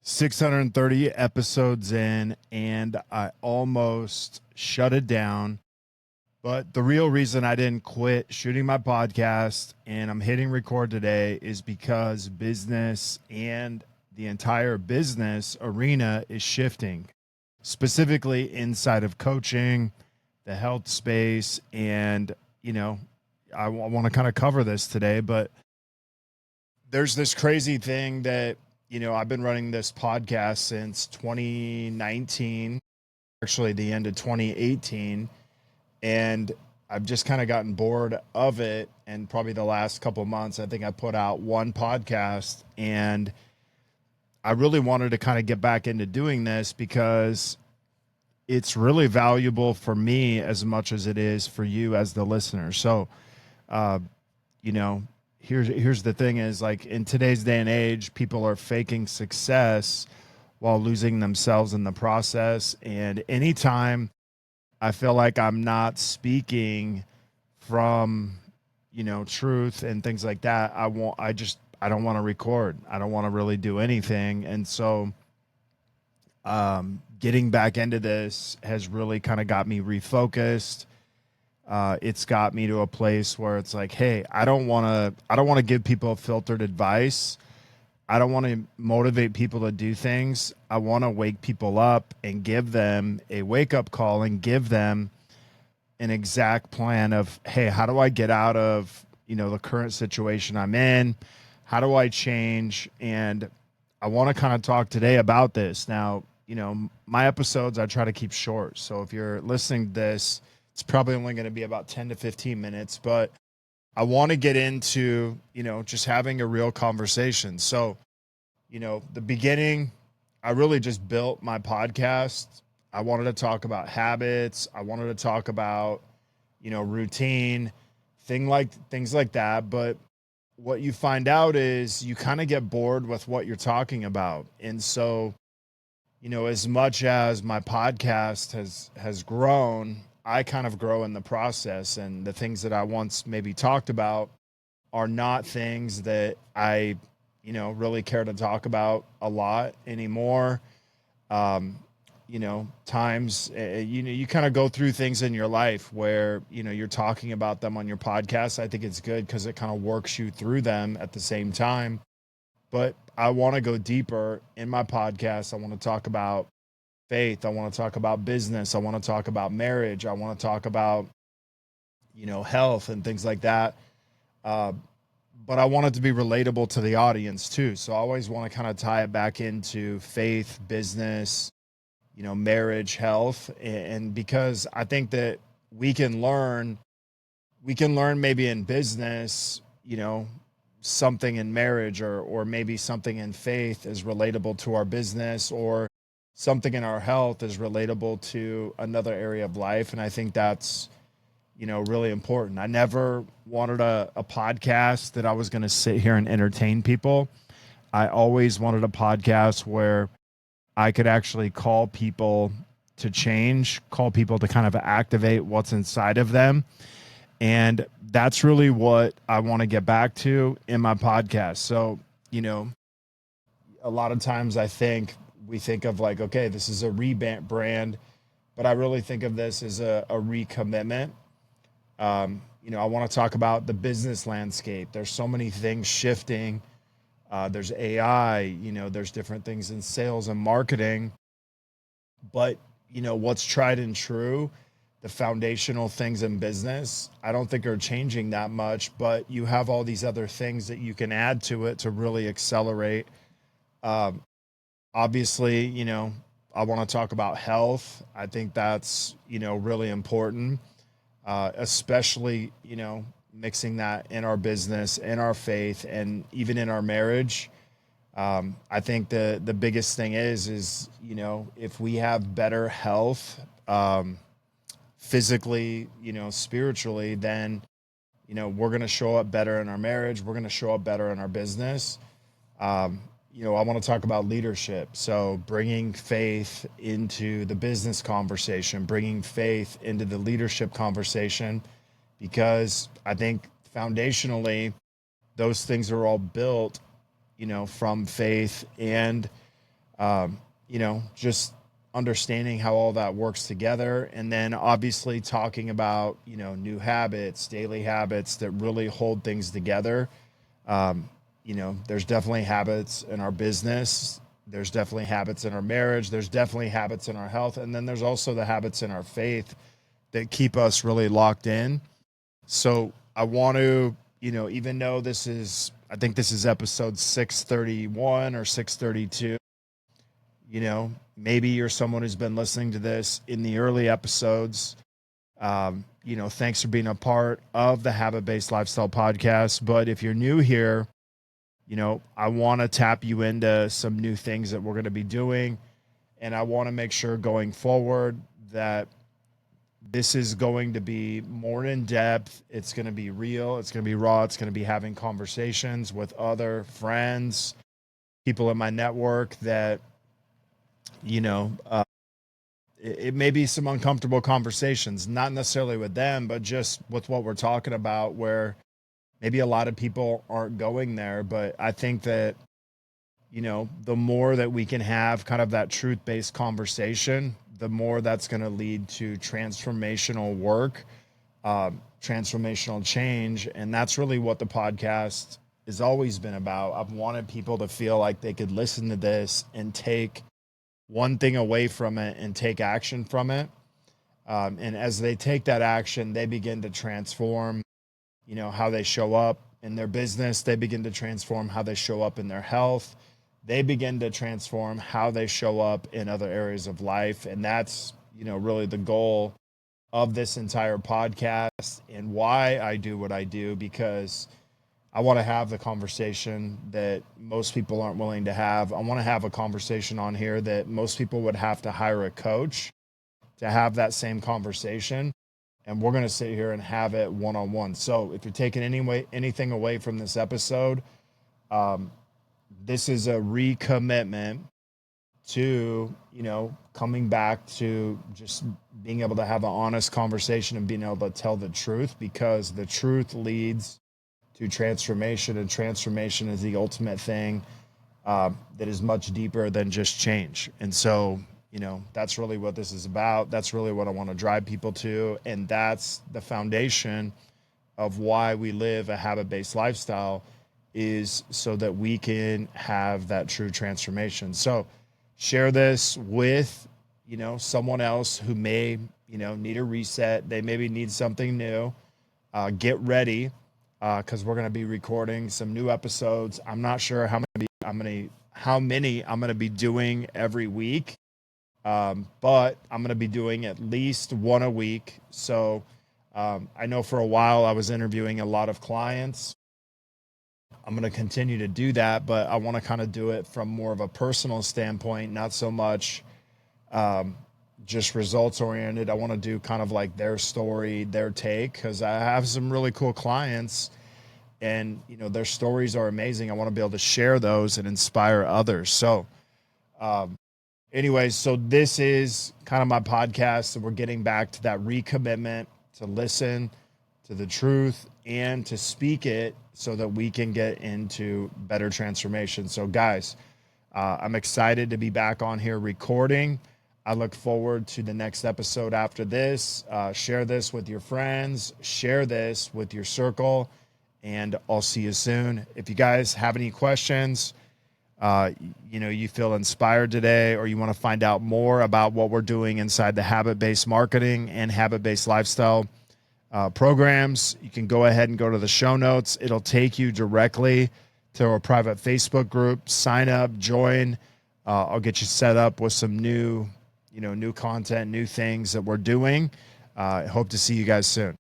630 episodes in, and I almost shut it down. But the real reason I didn't quit shooting my podcast and I'm hitting record today is because business and the entire business arena is shifting, specifically inside of coaching, the health space. And, I want to kind of cover this today, but there's this crazy thing that, I've been running this podcast since 2019, actually the end of 2018. And I've just kind of gotten bored of it. And probably the last couple of months, I think I put out one podcast, and I really wanted to kind of get back into doing this because it's really valuable for me as much as it is for you as the listener. So, uh, you know, here's the thing is, like, in today's day and age, people are faking success while losing themselves in the process. And anytime I feel like I'm not speaking from, truth and things like that, I don't want to record. I don't want to really do anything. And so, getting back into this has really kind of got me refocused. It's got me to a place where it's like, hey, I don't want to give people filtered advice. I don't want to motivate people to do things. I want to wake people up and give them a wake up call and give them an exact plan of, hey, how do I get out of, the current situation I'm in? How do I change? And I want to kind of talk today about this. Now, my episodes, I try to keep short. So if you're listening to this, it's probably only going to be about 10 to 15 minutes, but I want to get into, just having a real conversation. So, the beginning, I really just built my podcast. I wanted to talk about habits. I wanted to talk about, routine, things like that. But what you find out is you kind of get bored with what you're talking about. And so, as much as my podcast has grown, I kind of grow in the process, and the things that I once maybe talked about are not things that I, really care to talk about a lot anymore. Times, you kind of go through things in your life where, you're talking about them on your podcast. I think it's good because it kind of works you through them at the same time. But I want to go deeper in my podcast. I want to talk about faith. I want to talk about business. I want to talk about marriage. I want to talk about, health and things like that. But I want it to be relatable to the audience too. So I always want to kind of tie it back into faith, business, marriage, health. And because I think that we can learn maybe in business, something in marriage, or maybe something in faith is relatable to our business, or something in our health is relatable to another area of life. And I think that's, really important. I never wanted a podcast that I was going to sit here and entertain people. I always wanted a podcast where I could actually call people to change, call people to kind of activate what's inside of them. And that's really what I want to get back to in my podcast. So, a lot of times we think of like, okay, this is a rebrand, but I really think of this as a recommitment. I want to talk about the business landscape. There's so many things shifting. There's AI, there's different things in sales and marketing, but what's tried and true, the foundational things in business, I don't think are changing that much, but you have all these other things that you can add to it to really accelerate. Obviously, I want to talk about health. I think that's, really important, especially, mixing that in our business, in our faith, and even in our marriage. I think the biggest thing is, if we have better health, physically, spiritually, then, we're going to show up better in our marriage. We're going to show up better in our business. I want to talk about leadership. So bringing faith into the business conversation, bringing faith into the leadership conversation, because I think foundationally, those things are all built, from faith and Just understanding how all that works together. And then obviously talking about, new habits, daily habits that really hold things together. There's definitely habits in our business. There's definitely habits in our marriage. There's definitely habits in our health. And then there's also the habits in our faith that keep us really locked in. So I want to, even though I think this is episode 631 or 632, maybe you're someone who's been listening to this in the early episodes. Thanks for being a part of the Habit Based Lifestyle podcast. But if you're new here, I want to tap you into some new things that we're going to be doing. And I want to make sure going forward that this is going to be more in depth. It's going to be real. It's going to be raw. It's going to be having conversations with other friends, people in my network that, it may be some uncomfortable conversations, not necessarily with them, but just with what we're talking about, where maybe a lot of people aren't going there. But I think that, the more that we can have kind of that truth-based conversation, the more that's going to lead to transformational work, transformational change. And that's really what the podcast has always been about. I've wanted people to feel like they could listen to this and take one thing away from it and take action from it. And as they take that action, they begin to transform, how they show up in their business. They begin to transform how they show up in their health. They begin to transform how they show up in other areas of life. And that's, really the goal of this entire podcast and why I do what I do, because I want to have the conversation that most people aren't willing to have. I want to have a conversation on here that most people would have to hire a coach to have that same conversation. And we're going to sit here and have it one-on-one. So if you're taking anything away from this episode, this is a recommitment to, coming back to just being able to have an honest conversation and being able to tell the truth, because the truth leads to transformation, and transformation is the ultimate thing that is much deeper than just change. And so, that's really what this is about. That's really what I want to drive people to. And that's the foundation of why we live a habit-based lifestyle, is so that we can have that true transformation. So share this with, someone else who may, need a reset. They maybe need something new. Get ready, because we're going to be recording some new episodes. I'm not sure how many I'm going to be doing every week. But I'm going to be doing at least one a week. So I know for a while I was interviewing a lot of clients. I'm going to continue to do that, but I want to kind of do it from more of a personal standpoint, not so much just results oriented. I want to do kind of like their story, their take, because I have some really cool clients and, their stories are amazing. I want to be able to share those and inspire others. So, anyways, so this is kind of my podcast. So we're getting back to that recommitment to listen to the truth and to speak it so that we can get into better transformation. So guys, I'm excited to be back on here recording. I look forward to the next episode after this. Share this with your friends, share this with your circle, and I'll see you soon. If you guys have any questions, you feel inspired today, or you want to find out more about what we're doing inside the habit-based marketing and habit-based lifestyle programs, you can go ahead and go to the show notes. It'll take you directly to our private Facebook group. Sign up, join. I'll get you set up with some new content, new things that we're doing. Hope to see you guys soon.